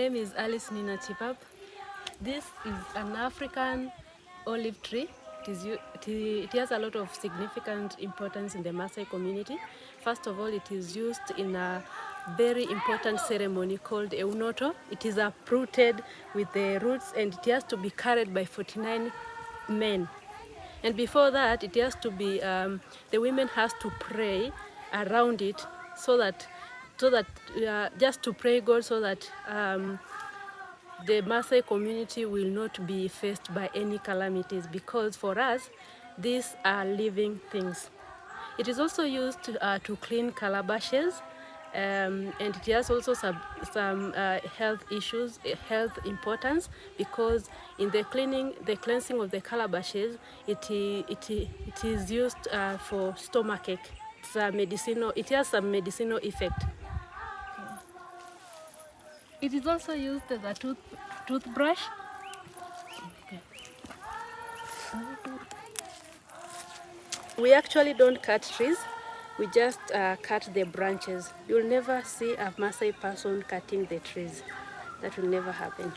name is Alice Nina Chipap. This is an African olive tree. It has a lot of significant importance in the Maasai community. First of all, it is used in a very important ceremony called Eunoto. It is uprooted with the roots and it has to be carried by 49 men. And before that, it has to be, the women has to pray around it just to pray God so that the Maasai community will not be faced by any calamities, because for us, these are living things. It is also used to clean calabashes, and it has also some health issues, health importance, because in the cleansing of the calabashes, it is used for stomachache. It has some medicinal effect. It is also used as a toothbrush. Okay. We actually don't cut trees, we just cut the branches. You'll never see a Maasai person cutting the trees. That will never happen.